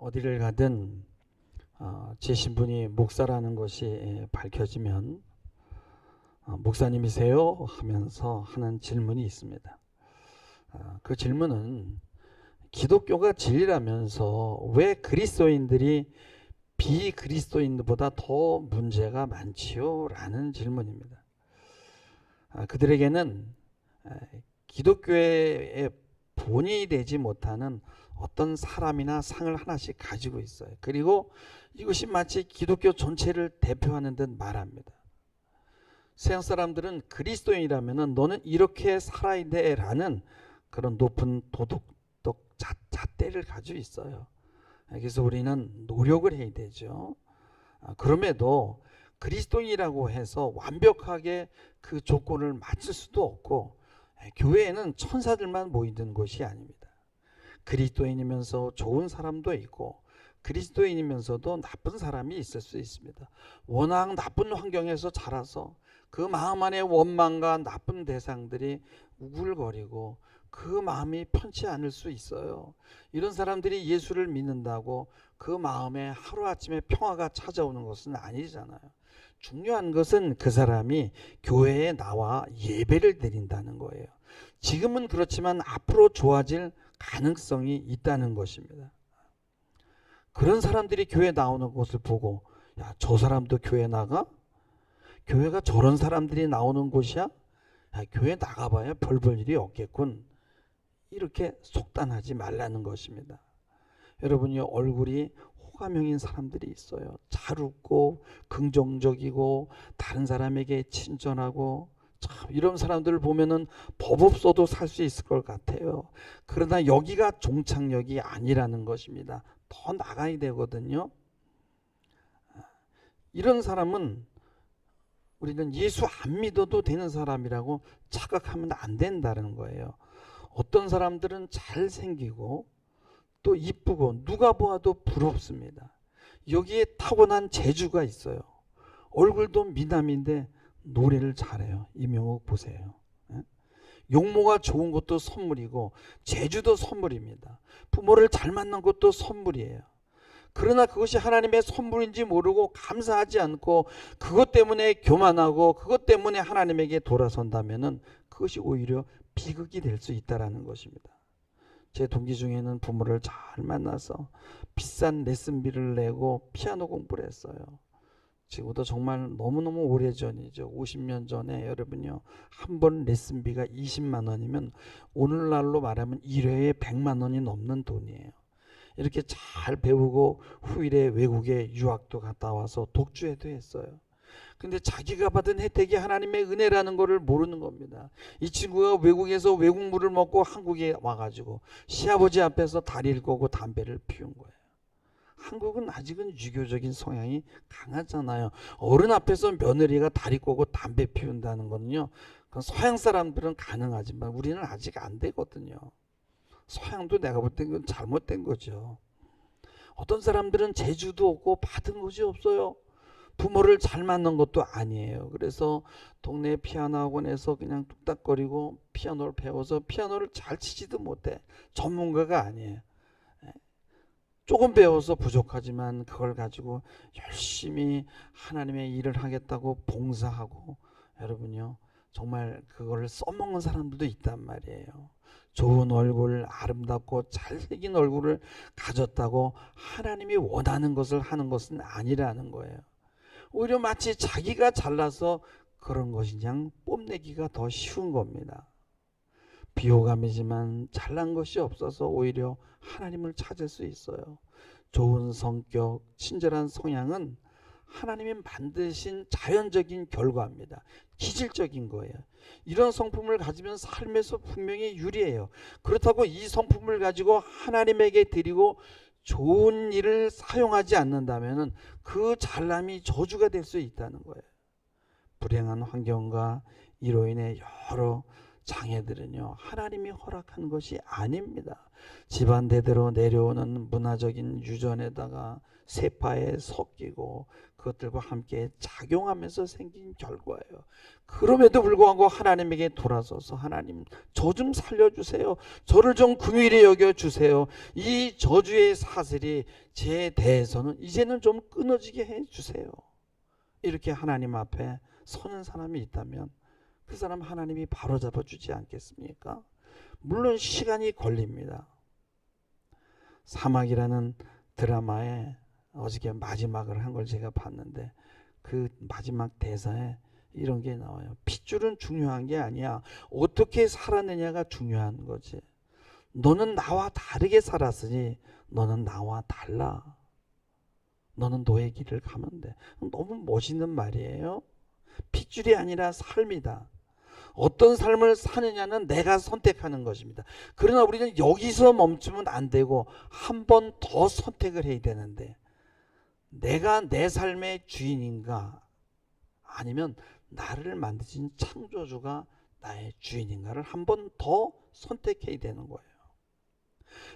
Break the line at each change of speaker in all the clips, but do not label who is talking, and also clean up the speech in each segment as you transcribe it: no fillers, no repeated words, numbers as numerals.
어디를 가든 제 신분이 목사라는 것이 밝혀지면 목사님이세요? 하면서 하는 질문이 있습니다. 그 질문은 기독교가 진리라면서 왜 그리스도인들이 비그리스도인들보다 더 문제가 많지요? 라는 질문입니다. 그들에게는 기독교의 본이 되지 못하는 어떤 사람이나 상을 하나씩 가지고 있어요. 그리고 이것이 마치 기독교 전체를 대표하는 듯 말합니다. 서양 사람들은 그리스도인이라면 너는 이렇게 살아야 돼 라는 그런 높은 도덕적 잣대를 가지고 있어요. 그래서 우리는 노력을 해야 되죠. 그럼에도 그리스도인이라고 해서 완벽하게 그 조건을 맞출 수도 없고, 교회에는 천사들만 모이는 곳이 아닙니다. 그리스도인이면서 좋은 사람도 있고 그리스도인이면서도 나쁜 사람이 있을 수 있습니다. 워낙 나쁜 환경에서 자라서 그 마음 안에 원망과 나쁜 대상들이 우글거리고 그 마음이 편치 않을 수 있어요. 이런 사람들이 예수를 믿는다고 그 마음에 하루아침에 평화가 찾아오는 것은 아니잖아요. 중요한 것은 그 사람이 교회에 나와 예배를 드린다는 거예요. 지금은 그렇지만 앞으로 좋아질 가능성이 있다는 것입니다. 그런 사람들이 교회 나오는 것을 보고, 야, 저 사람도 교회 나가? 교회가 저런 사람들이 나오는 곳이야? 야, 교회 나가봐야 별 볼 일이 없겠군. 이렇게 속단하지 말라는 것입니다. 여러분이 얼굴이 호감형인 사람들이 있어요. 잘 웃고 긍정적이고 다른 사람에게 친절하고, 참 이런 사람들을 보면은 법 없어도 살 수 있을 것 같아요. 그러나 여기가 종착역이 아니라는 것입니다. 더 나가야 되거든요. 이런 사람은 우리는 예수 안 믿어도 되는 사람이라고 착각하면 안 된다는 거예요. 어떤 사람들은 잘생기고 또 이쁘고 누가 보아도 부럽습니다. 여기에 타고난 재주가 있어요. 얼굴도 미남인데 노래를 잘해요. 이명옥 보세요. 용모가 좋은 것도 선물이고 재주도 선물입니다. 부모를 잘 만난 것도 선물이에요. 그러나 그것이 하나님의 선물인지 모르고 감사하지 않고 그것 때문에 교만하고 그것 때문에 하나님에게 돌아선다면 그것이 오히려 비극이 될 수 있다는 것입니다. 제 동기 중에는 부모를 잘 만나서 비싼 레슨비를 내고 피아노 공부를 했어요. 지금부터 정말 너무너무 오래전이죠. 50년 전에 여러분요, 한 번 레슨비가 20만 원이면 오늘날로 말하면 1회에 100만 원이 넘는 돈이에요. 이렇게 잘 배우고 후일에 외국에 유학도 갔다 와서 독주회도 했어요. 근데 자기가 받은 혜택이 하나님의 은혜라는 것을 모르는 겁니다. 이 친구가 외국에서 외국물을 먹고 한국에 와가지고 시아버지 앞에서 다리를 꼬고 담배를 피운 거예요. 한국은 아직은 유교적인 성향이 강하잖아요. 어른 앞에서 며느리가 다리 꼬고 담배 피운다는 거는요, 서양 사람들은 가능하지만 우리는 아직 안 되거든요. 서양도 내가 볼 땐 그건 잘못된 거죠. 어떤 사람들은 재주도 없고 받은 것이 없어요. 부모를 잘 만난 것도 아니에요. 그래서 동네 피아노 학원에서 그냥 뚝딱거리고 피아노를 배워서 피아노를 잘 치지도 못해. 전문가가 아니에요. 조금 배워서 부족하지만 그걸 가지고 열심히 하나님의 일을 하겠다고 봉사하고, 여러분요, 정말 그걸 써먹는 사람들도 있단 말이에요. 좋은 얼굴, 아름답고 잘생긴 얼굴을 가졌다고 하나님이 원하는 것을 하는 것은 아니라는 거예요. 오히려 마치 자기가 잘나서 그런 것이 그냥 뽐내기가 더 쉬운 겁니다. 비호감이지만 잘난 것이 없어서 오히려 하나님을 찾을 수 있어요. 좋은 성격, 친절한 성향은 하나님이 만드신 자연적인 결과입니다. 기질적인 거예요. 이런 성품을 가지면 삶에서 분명히 유리해요. 그렇다고 이 성품을 가지고 하나님에게 드리고 좋은 일을 사용하지 않는다면 그 잘남이 저주가 될 수 있다는 거예요. 불행한 환경과 이로 인해 여러 장애들은요, 하나님이 허락한 것이 아닙니다. 집안 대대로 내려오는 문화적인 유전에다가 세파에 섞이고 그것들과 함께 작용하면서 생긴 결과예요. 그럼에도 불구하고 하나님에게 돌아서서 하나님, 저 좀 살려주세요. 저를 좀 긍휼히 여겨주세요. 이 저주의 사슬이 제 대해서는 이제는 좀 끊어지게 해주세요. 이렇게 하나님 앞에 서는 사람이 있다면 그 사람 하나님이 바로잡아 주지 않겠습니까? 물론 시간이 걸립니다. 사막이라는 드라마에 어저께 마지막을 한 걸 제가 봤는데 그 마지막 대사에 이런 게 나와요. 핏줄은 중요한 게 아니야. 어떻게 살았느냐가 중요한 거지. 너는 나와 다르게 살았으니 너는 나와 달라. 너는 너의 길을 가면 돼. 너무 멋있는 말이에요. 핏줄이 아니라 삶이다. 어떤 삶을 사느냐는 내가 선택하는 것입니다. 그러나 우리는 여기서 멈추면 안 되고 한 번 더 선택을 해야 되는데, 내가 내 삶의 주인인가 아니면 나를 만드신 창조주가 나의 주인인가를 한 번 더 선택해야 되는 거예요.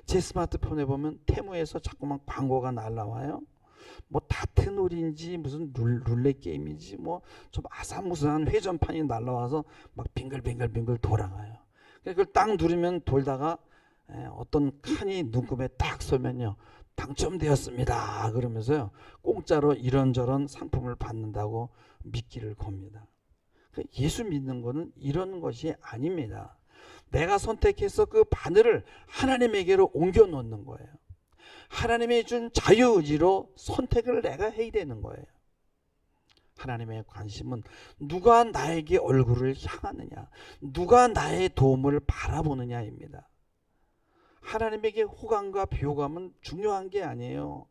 제 스마트폰에 보면 테무에서 자꾸만 광고가 날라와요. 뭐 다트놀인지 무슨 룰렛 게임인지 뭐 좀 아사무사한 회전판이 날라와서 막 빙글빙글 돌아가요. 그걸 딱 누르면 돌다가 어떤 칸이 눈금에 딱 서면요, 당첨되었습니다 그러면서요 공짜로 이런저런 상품을 받는다고 미끼를 겁니다. 예수 믿는 거는 이런 것이 아닙니다. 내가 선택해서 그 바늘을 하나님에게로 옮겨 놓는 거예요. 하나님이 준 자유의지로 선택을 내가 해야 되는 거예요. 하나님의 관심은 누가 나에게 얼굴을 향하느냐, 누가 나의 도움을 바라보느냐입니다. 하나님에게 호감과 비호감은 중요한 게 아니에요.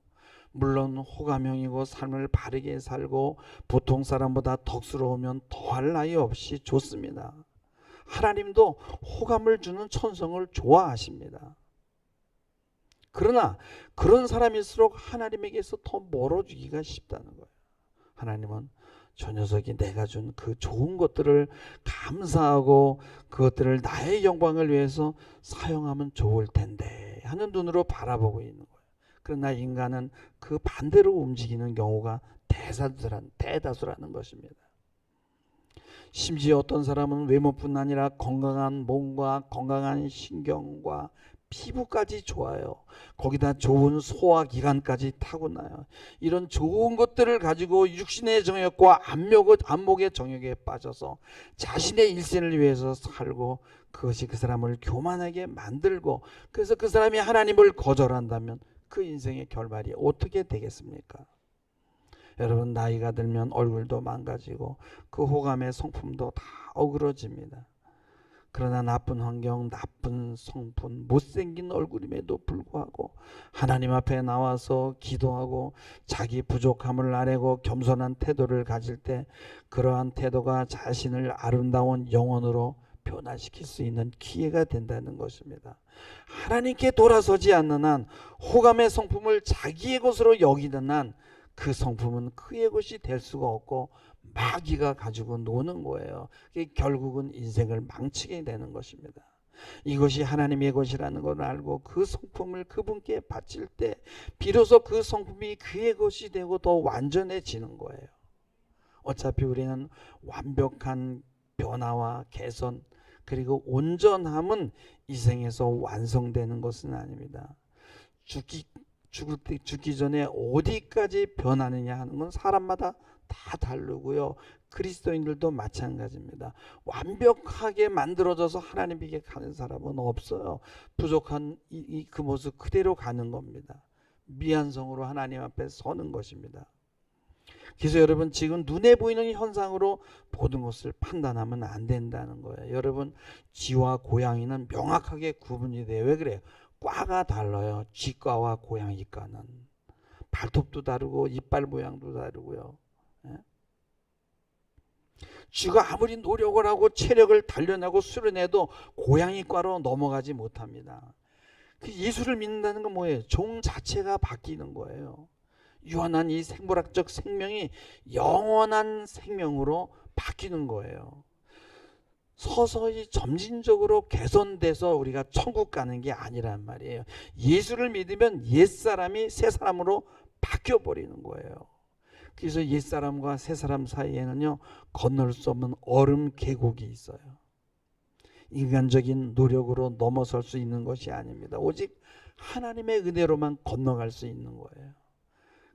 물론 호감형이고 삶을 바르게 살고 보통 사람보다 덕스러우면 더할 나위 없이 좋습니다. 하나님도 호감을 주는 천성을 좋아하십니다. 그러나 그런 사람일수록 하나님에게서 더 멀어지기가 쉽다는 거예요. 하나님은 저 녀석이 내가 준 그 좋은 것들을 감사하고 그것들을 나의 영광을 위해서 사용하면 좋을 텐데 하는 눈으로 바라보고 있는 거예요. 그러나 인간은 그 반대로 움직이는 경우가 대다수라는 것입니다. 심지어 어떤 사람은 외모뿐 아니라 건강한 몸과 건강한 신경과 피부까지 좋아요. 거기다 좋은 소화기관까지 타고나요. 이런 좋은 것들을 가지고 육신의 정욕과 안목의 정욕에 빠져서 자신의 일생을 위해서 살고 그것이 그 사람을 교만하게 만들고, 그래서 그 사람이 하나님을 거절한다면 그 인생의 결말이 어떻게 되겠습니까? 여러분, 나이가 들면 얼굴도 망가지고 그 호감의 성품도 다 어그러집니다. 그러나 나쁜 환경, 나쁜 성분, 못생긴 얼굴임에도 불구하고 하나님 앞에 나와서 기도하고 자기 부족함을 아뢰고 겸손한 태도를 가질 때 그러한 태도가 자신을 아름다운 영혼으로 변화시킬 수 있는 기회가 된다는 것입니다. 하나님께 돌아서지 않는 한, 호감의 성품을 자기의 것으로 여기는 한 그 성품은 그의 것이 될 수가 없고 마귀가 가지고 노는 거예요. 결국은 인생을 망치게 되는 것입니다. 이것이 하나님의 것이라는 걸 알고 그 성품을 그분께 바칠 때 비로소 그 성품이 그의 것이 되고 더 완전해지는 거예요. 어차피 우리는 완벽한 변화와 개선 그리고 온전함은 이 생에서 완성되는 것은 아닙니다. 죽기 전에 어디까지 변하느냐 하는 건 사람마다 다 다르고요. 그리스도인들도 마찬가지입니다. 완벽하게 만들어져서 하나님에게 가는 사람은 없어요. 부족한 그 모습 그대로 가는 겁니다. 미완성으로 하나님 앞에 서는 것입니다. 그래서 여러분, 지금 눈에 보이는 현상으로 모든 것을 판단하면 안 된다는 거예요. 여러분, 쥐와 고양이는 명확하게 구분이 돼요. 왜 그래요? 과가 달라요. 쥐과와 고양이과는. 발톱도 다르고 이빨 모양도 다르고요. 쥐가 아무리 노력을 하고 체력을 단련하고 수련해도 고양이과로 넘어가지 못합니다. 예수를 믿는다는 건 뭐예요? 종 자체가 바뀌는 거예요. 유한한 이 생물학적 생명이 영원한 생명으로 바뀌는 거예요. 서서히 점진적으로 개선돼서 우리가 천국 가는 게 아니란 말이에요. 예수를 믿으면 옛사람이 새사람으로 바뀌어 버리는 거예요. 그래서 옛사람과 새사람 사이에는요, 건널 수 없는 얼음 계곡이 있어요. 인간적인 노력으로 넘어설 수 있는 것이 아닙니다. 오직 하나님의 은혜로만 건너갈 수 있는 거예요.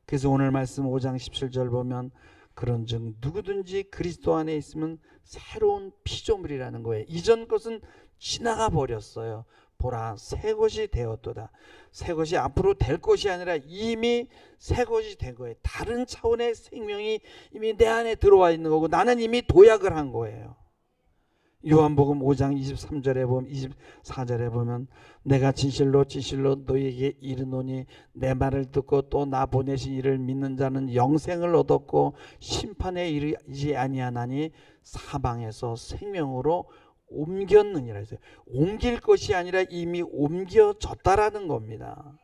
그래서 오늘 말씀 5장 17절 보면 그런즉 누구든지 그리스도 안에 있으면 새로운 피조물이라는 거예요. 이전 것은 지나가 버렸어요. 보라, 새 것이 되었도다. 새 것이 앞으로 될 것이 아니라 이미 새 것이 된 거예요. 다른 차원의 생명이 이미 내 안에 들어와 있는 거고 나는 이미 도약을 한 거예요. 요한복음 5장 23절에 보면 24절에 보면 내가 진실로 너희에게 이르노니 내 말을 듣고 또 나 보내신 이를 믿는 자는 영생을 얻었고 심판에 이르지 아니하나니 사방에서 생명으로 옮겼느니라 했어요. 옮길 것이 아니라 이미 옮겨졌다라는 겁니다.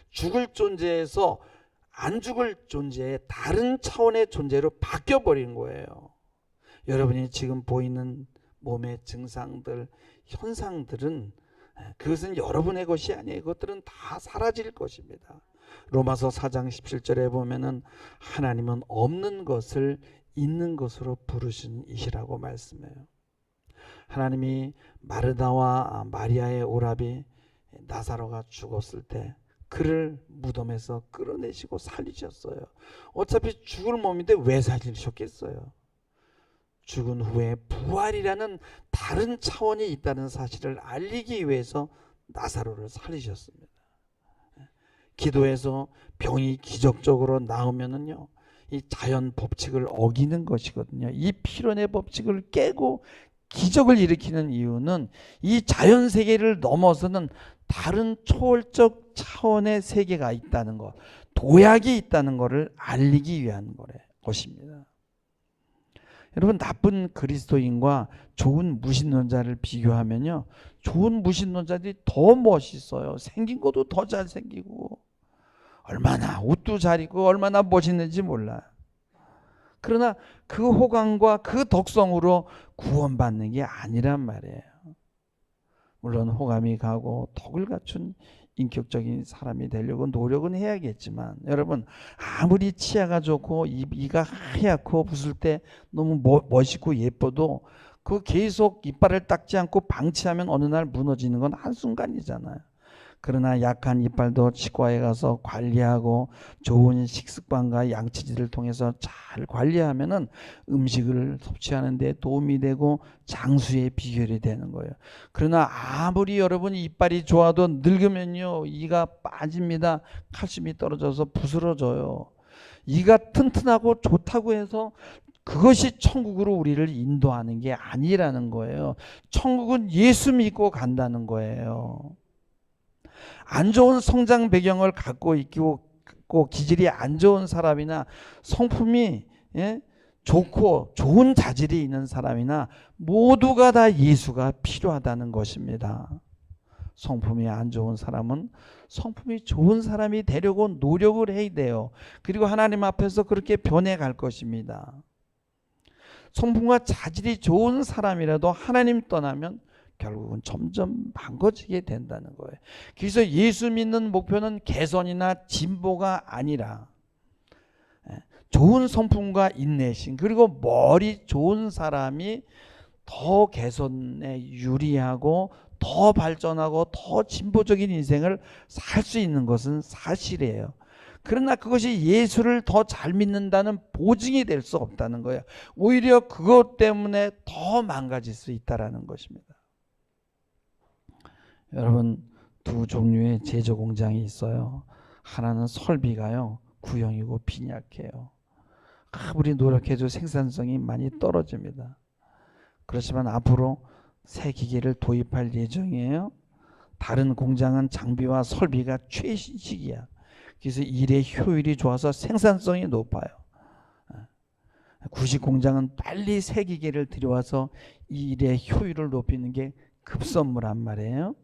죽을 존재에서 안 죽을 존재의 다른 차원의 존재로 바뀌어 버린 거예요. 여러분이 지금 보이는 몸의 증상들, 현상들은 그것은 여러분의 것이 아니에요. 그것들은 다 사라질 것입니다. 로마서 4장 17절에 보면은 하나님은 없는 것을 있는 것으로 부르신 이시라고 말씀해요. 하나님이 마르다와 마리아의 오라비 나사로가 죽었을 때 그를 무덤에서 끌어내시고 살리셨어요. 어차피 죽을 몸인데 왜 살리셨겠어요? 죽은 후에 부활이라는 다른 차원이 있다는 사실을 알리기 위해서 나사로를 살리셨습니다. 기도해서 병이 기적적으로 나으면은요, 이 자연 법칙을 어기는 것이거든요. 이 필연의 법칙을 깨고 기적을 일으키는 이유는 이 자연 세계를 넘어서는 다른 초월적 차원의 세계가 있다는 것, 도약이 있다는 것을 알리기 위한 것입니다. 여러분, 나쁜 그리스도인과 좋은 무신론자를 비교하면요, 좋은 무신론자들이 더 멋있어요. 생긴 것도 더 잘생기고 얼마나 옷도 잘 입고 얼마나 멋있는지 몰라요. 그러나 그 호감과 그 덕성으로 구원받는 게 아니란 말이에요. 물론 호감이 가고 덕을 갖춘 인격적인 사람이 되려고 노력은 해야겠지만, 여러분, 아무리 치아가 좋고 이가 하얗고 웃을 때 너무 멋있고 예뻐도 그 계속 이빨을 닦지 않고 방치하면 어느 날 무너지는 건 한순간이잖아요. 그러나 약한 이빨도 치과에 가서 관리하고 좋은 식습관과 양치질을 통해서 잘 관리하면은 음식을 섭취하는 데 도움이 되고 장수의 비결이 되는 거예요. 그러나 아무리 여러분이 이빨이 좋아도 늙으면요, 이가 빠집니다. 칼슘이 떨어져서 부스러져요. 이가 튼튼하고 좋다고 해서 그것이 천국으로 우리를 인도하는 게 아니라는 거예요. 천국은 예수 믿고 간다는 거예요. 안 좋은 성장 배경을 갖고 있고 기질이 안 좋은 사람이나 성품이 좋고 좋은 자질이 있는 사람이나 모두가 다 예수가 필요하다는 것입니다. 성품이 안 좋은 사람은 성품이 좋은 사람이 되려고 노력을 해야 돼요. 그리고 하나님 앞에서 그렇게 변해갈 것입니다. 성품과 자질이 좋은 사람이라도 하나님 떠나면 결국은 점점 망가지게 된다는 거예요. 그래서 예수 믿는 목표는 개선이나 진보가 아니라 좋은 성품과 인내심, 그리고 머리 좋은 사람이 더 개선에 유리하고 더 발전하고 더 진보적인 인생을 살 수 있는 것은 사실이에요. 그러나 그것이 예수를 더 잘 믿는다는 보증이 될 수 없다는 거예요. 오히려 그것 때문에 더 망가질 수 있다는 것입니다. 여러분, 두 종류의 제조 공장이 있어요. 하나는 설비가요, 구형이고 빈약해요. 아무리 노력해도 생산성이 많이 떨어집니다. 그렇지만 앞으로 새 기계를 도입할 예정이에요. 다른 공장은 장비와 설비가 최신식이야. 그래서 일의 효율이 좋아서 생산성이 높아요. 구식 공장은 빨리 새 기계를 들여와서 이 일의 효율을 높이는 게 급선무란 말이에요.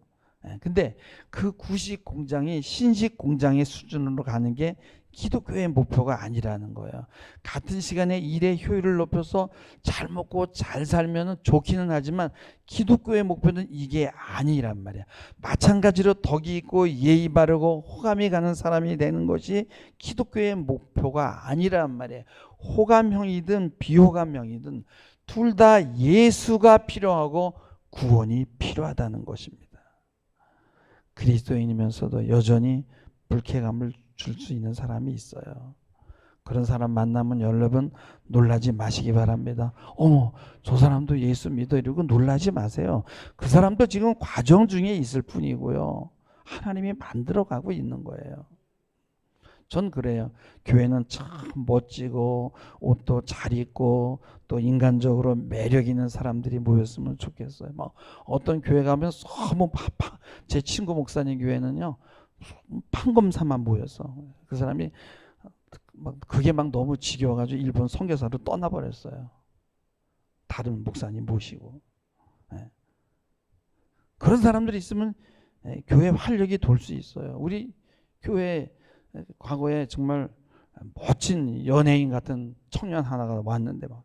근데 그 구식 공장이 신식 공장의 수준으로 가는 게 기독교의 목표가 아니라는 거예요. 같은 시간에 일의 효율을 높여서 잘 먹고 잘 살면 좋기는 하지만 기독교의 목표는 이게 아니란 말이야. 마찬가지로 덕이 있고 예의 바르고 호감이 가는 사람이 되는 것이 기독교의 목표가 아니란 말이에요. 호감형이든 비호감형이든 둘 다 예수가 필요하고 구원이 필요하다는 것입니다. 그리스도인이면서도 여전히 불쾌감을 줄 수 있는 사람이 있어요. 그런 사람 만나면 여러분 놀라지 마시기 바랍니다. 어머, 저 사람도 예수 믿어 이러고 놀라지 마세요. 그 사람도 지금 과정 중에 있을 뿐이고요. 하나님이 만들어가고 있는 거예요. 전 그래요. 교회는 참 멋지고 옷도 잘 입고 또 인간적으로 매력 있는 사람들이 모였으면 좋겠어요. 막 어떤 교회 가면 너무 제 친구 목사님 교회는요, 판검사만 모여서 그 사람이 막 그게 막 너무 지겨워가지고 일본 선교사로 떠나버렸어요. 다른 목사님 모시고. 그런 사람들이 있으면 교회 활력이 돌 수 있어요. 우리 교회 과거에 정말 멋진 연예인 같은 청년 하나가 왔는데 막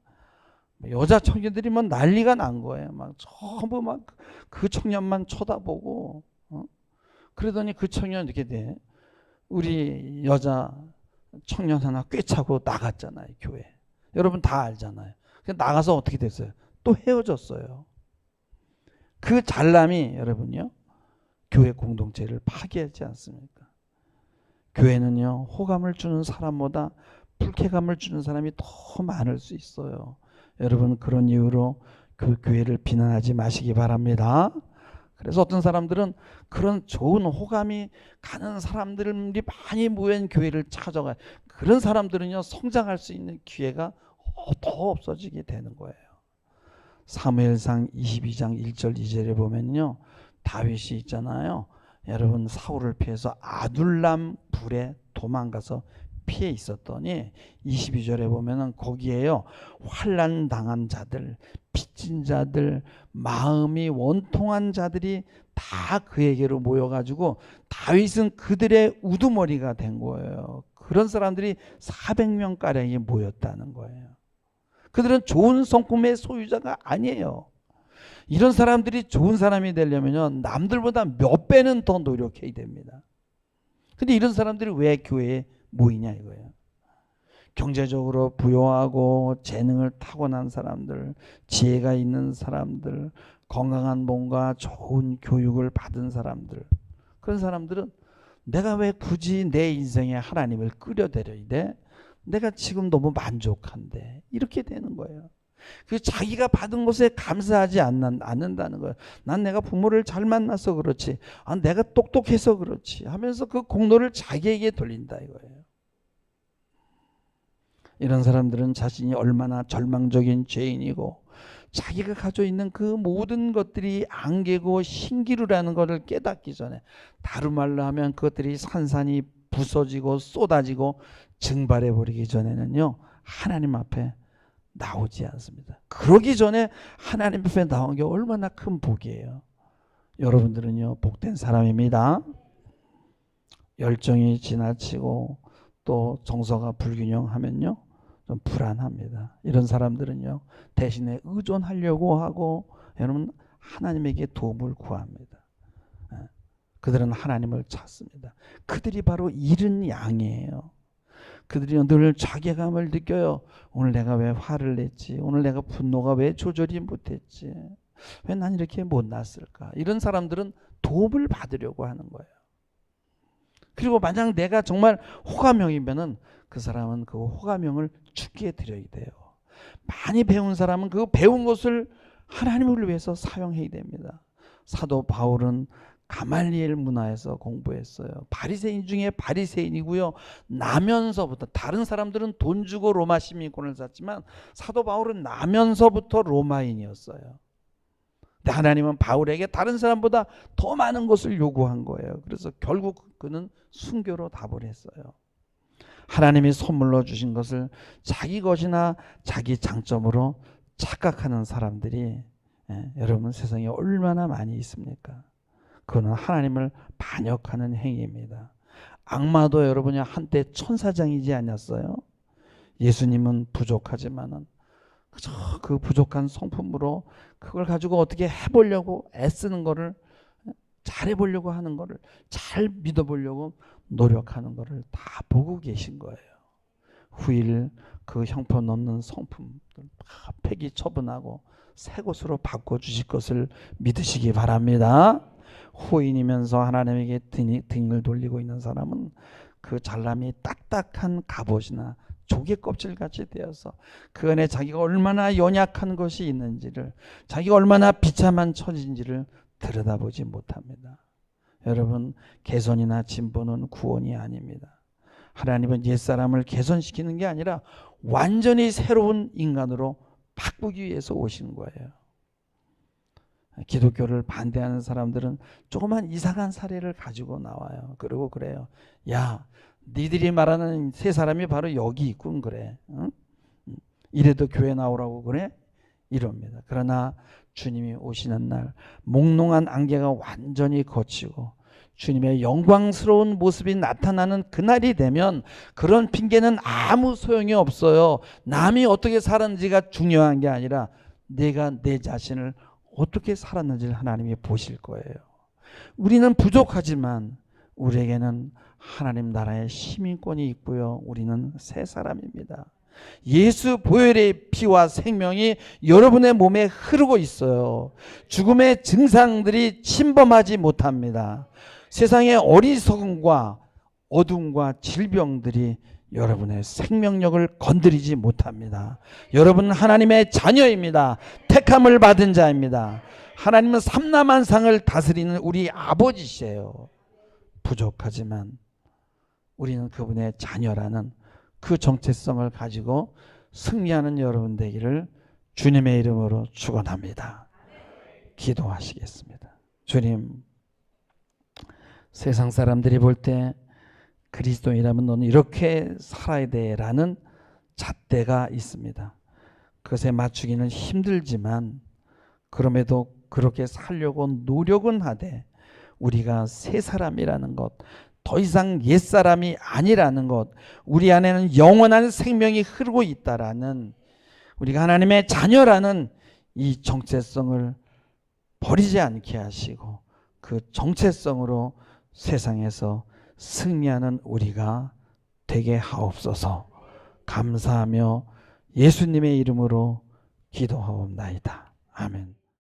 여자 청년들이 막 난리가 난 거예요. 막 전부 막 그 청년만 쳐다보고, 그러더니 그 청년 이렇게 돼. 우리 여자 청년 하나 꿰차고 나갔잖아요, 교회. 여러분 다 알잖아요. 나가서 어떻게 됐어요? 또 헤어졌어요. 그 잘남이 여러분요, 교회 공동체를 파괴하지 않습니까? 교회는요, 호감을 주는 사람보다 불쾌감을 주는 사람이 더 많을 수 있어요. 여러분 그런 이유로 그 교회를 비난하지 마시기 바랍니다. 그래서 어떤 사람들은 그런 좋은 호감이 가는 사람들이 많이 모인 교회를 찾아가요. 그런 사람들은요, 성장할 수 있는 기회가 더 없어지게 되는 거예요. 사무엘상 22장 1절 2절에 보면요, 다윗이 있잖아요. 여러분 사울을 피해서 아둘람 불에 도망가서 피해 있었더니 22절에 보면은 거기에요, 환난 당한 자들, 빚진 자들, 마음이 원통한 자들이 다 그에게로 모여가지고 다윗은 그들의 우두머리가 된 거예요. 그런 사람들이 400명 가량이 모였다는 거예요. 그들은 좋은 성품의 소유자가 아니에요. 이런 사람들이 좋은 사람이 되려면요, 남들보다 몇 배는 더 노력해야 됩니다. 근데 이런 사람들이 왜 교회에 모이냐 이거예요. 경제적으로 부유하고 재능을 타고난 사람들, 지혜가 있는 사람들, 건강한 몸과 좋은 교육을 받은 사람들, 그런 사람들은 내가 왜 굳이 내 인생에 하나님을 끌어들여야 돼? 내가 지금 너무 만족한데, 이렇게 되는 거예요. 그 자기가 받은 것에 감사하지 않는다는 거예요. 난 내가 부모를 잘 만나서 그렇지, 내가 똑똑해서 그렇지 하면서 그 공로를 자기에게 돌린다 이거예요. 이런 사람들은 자신이 얼마나 절망적인 죄인이고 자기가 가지고 있는 그 모든 것들이 안개고 신기루라는 것을 깨닫기 전에, 다른 말로 하면 그것들이 산산이 부서지고 쏟아지고 증발해 버리기 전에는요, 하나님 앞에 나오지 않습니다. 그러기 전에 하나님 앞에 나온 게 얼마나 큰 복이에요. 여러분들은요, 복된 사람입니다. 열정이 지나치고 또 정서가 불균형하면요, 좀 불안합니다. 이런 사람들은요, 대신에 의존하려고 하고 여러분 하나님에게 도움을 구합니다. 그들은 하나님을 찾습니다. 그들이 바로 잃은 양이에요. 그들이 늘 자괴감을 느껴요. 오늘 내가 왜 화를 냈지? 오늘 내가 분노가 왜 조절이 못했지? 왜 난 이렇게 못났을까? 이런 사람들은 도움을 받으려고 하는 거예요. 그리고 만약 내가 정말 호감형이면은 그 사람은 그 호감형을 주께 드려야 돼요. 많이 배운 사람은 그 배운 것을 하나님을 위해서 사용해야 됩니다. 사도 바울은 가말리엘 문화에서 공부했어요. 바리새인 중에 바리새인이고요. 나면서부터, 다른 사람들은 돈 주고 로마 시민권을 샀지만 사도 바울은 나면서부터 로마인이었어요. 근데 하나님은 바울에게 다른 사람보다 더 많은 것을 요구한 거예요. 그래서 결국 그는 순교로 답을 했어요. 하나님이 선물로 주신 것을 자기 것이나 자기 장점으로 착각하는 사람들이, 여러분 세상에 얼마나 많이 있습니까? 그거는 하나님을 반역하는 행위입니다. 악마도 여러분이 한때 천사장이지 않았어요? 예수님은 부족하지만은 그저 그 부족한 성품으로 그걸 가지고 어떻게 해보려고 애쓰는 거를, 잘해보려고 하는 거를, 잘 믿어보려고 노력하는 거를 다 보고 계신 거예요. 후일 그 형편없는 성품들 다 폐기 처분하고 새 것으로 바꿔주실 것을 믿으시기 바랍니다. 호인이면서 하나님에게 등을 돌리고 있는 사람은 그 잘남이 딱딱한 갑옷이나 조개 껍질같이 되어서 그 안에 자기가 얼마나 연약한 것이 있는지를, 자기가 얼마나 비참한 처지인지를 들여다보지 못합니다. 여러분, 개선이나 진보는 구원이 아닙니다. 하나님은 옛사람을 개선시키는 게 아니라 완전히 새로운 인간으로 바꾸기 위해서 오신 거예요. 기독교를 반대하는 사람들은 조그만 이상한 사례를 가지고 나와요. 그리고 그래요. 야, 니들이 말하는 세 사람이 바로 여기 있군 그래. 응? 이래도 교회 나오라고 그래? 이럽니다. 그러나 주님이 오시는 날 몽롱한 안개가 완전히 걷히고 주님의 영광스러운 모습이 나타나는 그날이 되면 그런 핑계는 아무 소용이 없어요. 남이 어떻게 살았는지가 중요한 게 아니라 내가 내 자신을 어떻게 살았는지를 하나님이 보실 거예요. 우리는 부족하지만 우리에게는 하나님 나라의 시민권이 있고요. 우리는 새 사람입니다. 예수 보혈의 피와 생명이 여러분의 몸에 흐르고 있어요. 죽음의 증상들이 침범하지 못합니다. 세상의 어리석음과 어둠과 질병들이 여러분의 생명력을 건드리지 못합니다. 여러분은 하나님의 자녀입니다. 택함을 받은 자입니다. 하나님은 삼라만상을 다스리는 우리 아버지시에요. 부족하지만 우리는 그분의 자녀라는 그 정체성을 가지고 승리하는 여러분 되기를 주님의 이름으로 축원합니다. 기도하시겠습니다. 주님, 세상 사람들이 볼 때 그리스도인이라면 너는 이렇게 살아야 돼라는 잣대가 있습니다. 그것에 맞추기는 힘들지만 그럼에도 그렇게 살려고 노력은 하되 우리가 새 사람이라는 것, 더 이상 옛사람이 아니라는 것, 우리 안에는 영원한 생명이 흐르고 있다라는, 우리가 하나님의 자녀라는 이 정체성을 버리지 않게 하시고 그 정체성으로 세상에서 승리하는 우리가 되게 하옵소서. 감사하며 예수님의 이름으로 기도하옵나이다. 아멘.